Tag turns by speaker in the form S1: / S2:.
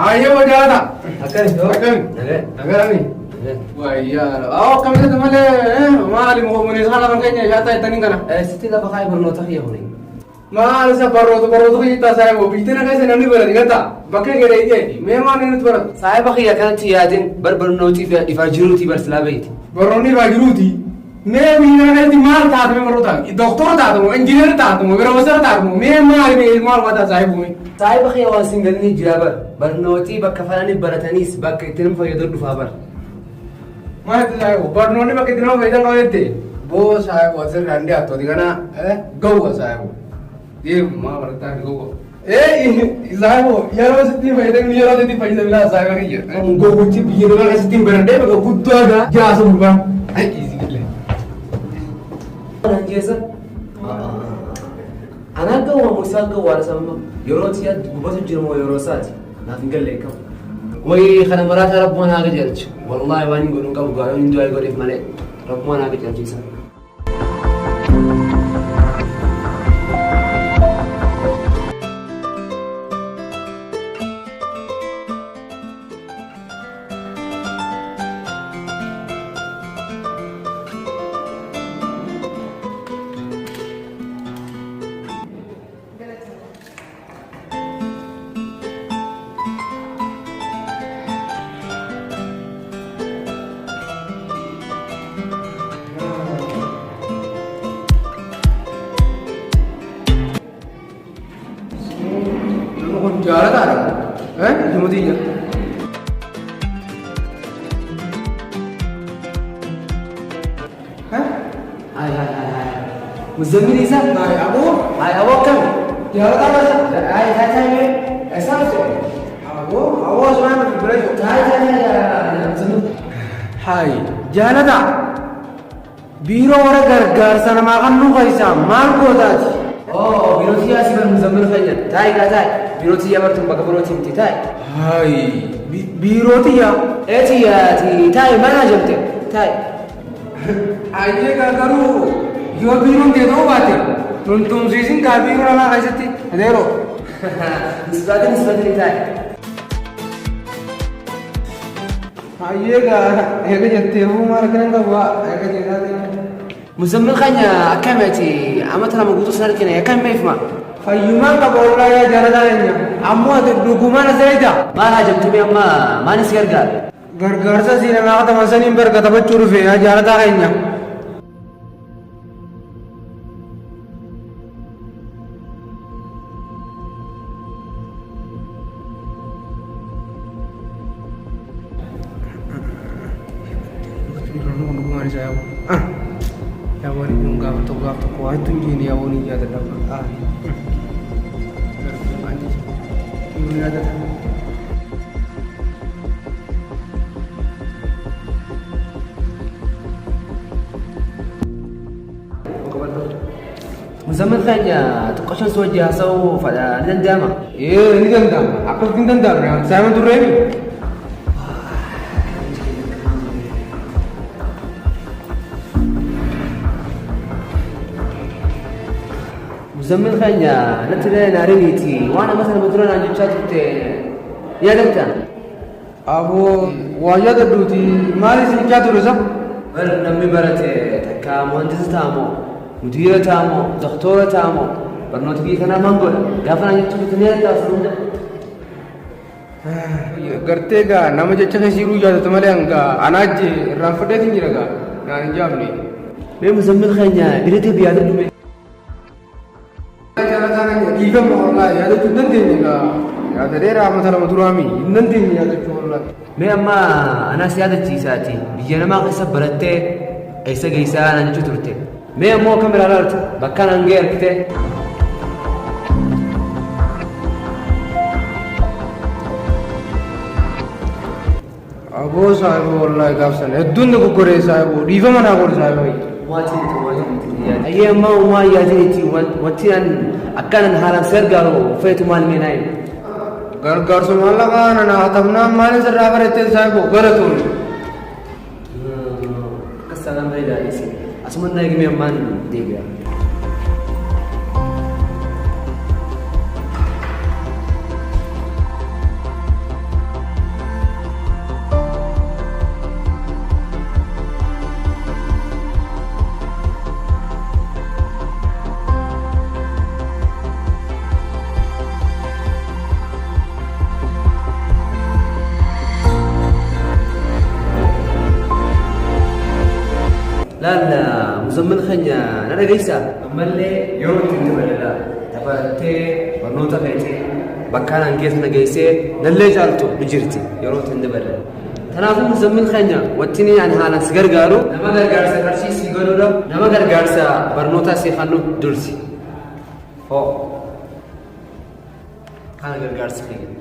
S1: Ayo wajahnya.
S2: Akan itu.
S1: Akan. Agar ni. Wah iya. Awak kami tu malah mau menis halam kayaknya jatuh itu nih kan?
S2: Setiap apa kaya bernotak ya ini.
S1: Malah saya baru tu kita saya mau bikin apa sih nanti berarti kata. Pakai kira ini. Memang ini tu berat.
S2: Saya pakai ya kan tiadin berbernoti di fajuruti berselabait.
S1: Beroni fajuruti. Memang ini mal tak memang rotan. Doktor tak tu, engineer tak tu, profesor tak tu. Memang ini mal mata saya bumi.
S2: Saya pakai awal single ni jabar. Bernoti bakkafanani baratanis bakka itinam fayyador dufabar.
S1: Mana tu saya, beroni pakai itinam fayyador kau itu. Bos saya wasir randi atau di kana, gau saya. Dia mah berita gau. Saya ya orang setiap fayyador ni orang setiap fayyador bila saya pakai je. Gau kunci biar orang setiap berande pakai kutu ada, jasa bukan. Easy gila.
S2: Anjesa. Anak kau mau musal kau waras sama. يوروتيا بس الجرم ويوروسات ما تنقل لك وي خنا مرات ربنا قدرت والله واني نقول نقول قالوا ندوا يقول في ملك ربنا قدرت جيسان
S1: Jalan tak? Cuma tiga.
S2: Hai. Muzammil Isa?
S1: Hai, Abu.
S2: Hai, awak kan?
S1: Jalan tak masa?
S2: Hai, saya.
S1: Esam tu. Abu, awak semua nak belajar.
S2: Hai.
S1: Hai, jalan tak? Biro orang gar sana makan lu kaisa, mal ko tadi.
S2: Oh, birotiya sih Muzammil kayaknya. Tai. Birotiya bertemu bagai biroti mti tai.
S1: Hai, birotiya.
S2: Tai mana jamte? Tai.
S1: Aye gagaru. Yo biro de do baate. Tuम सीजिंग का biro ना कैसे थी? देखो.
S2: Nisbatin tai.
S1: Aye ga, एक जत्ते वो मार करेंगे वो एक जगह दे.
S2: Muzammil kayaknya akamati amatlah mengutus nanti kena akan maifma.
S1: Fayyuman ka bolla ya jaradanya. Ammu ada dukuman zaida.
S2: Mana jam tu amma mana sih gargar?
S1: Gargar sa sini nak kata masa ni berkata bacur fe ya jarada kayaknya. Ya wari nunggah atau kuah itu ini ya wani ya dapat ini ada
S2: Muzammil kayaknya tu kau sudah jauh pada dendam.
S1: ini dendam. Apa itu dendam? Saya mentur ini.
S2: Muzammil kayaknya nanti nariniti. Wana masalah betulan anjut chat ya dokter.
S1: Abu wajah terduti. Mari sini chat terus ah.
S2: Namni barate takka muhandis taamo, mudir taamo, doktor taamo. Bernoti kana mangol. Gafan anjut tulisannya tak semudah.
S1: Garte ga nama jecha siru jatuh temale angka anak je ramfade tinggi raga. Nah jam ni.
S2: Muzammil kayaknya birite biada dulu.
S1: Even Allah ya itu nanti ni lah. Ya dari ramah salam turami nanti ni ya itu Allah.
S2: Amma anak saya ada cerita ti. Biar nama kisah berate, kisah anak cucu turte. Amma kamera alert, bahkan angger kita. Abu sahib Allah kafsan. Edun tu kukure sahib. Riva mana kukure sahib. Wajib. Ayah mau ya jadi ti. Watian akan haram sergaro. Faitu mal minain.
S1: Gar semua lah kan. Anak atamna mana serrabar itu sahib. Garatun.
S2: Kesalam beda isi. Asman lagi memang dia. مزمن خنيا نرى جيسا أملي يوم تندبللا تبرتي برنوتا فيتي بكان أنجيس نجيسة نللي جالتو بجرتي يوم تندبللا تنافو مزمن خنيا واتني عن هانا سجر قالو نما قرقارسا كرشي سيقولو له نما قرقارسا برنوتا سيخانو درسي هو كان قرقارسا خير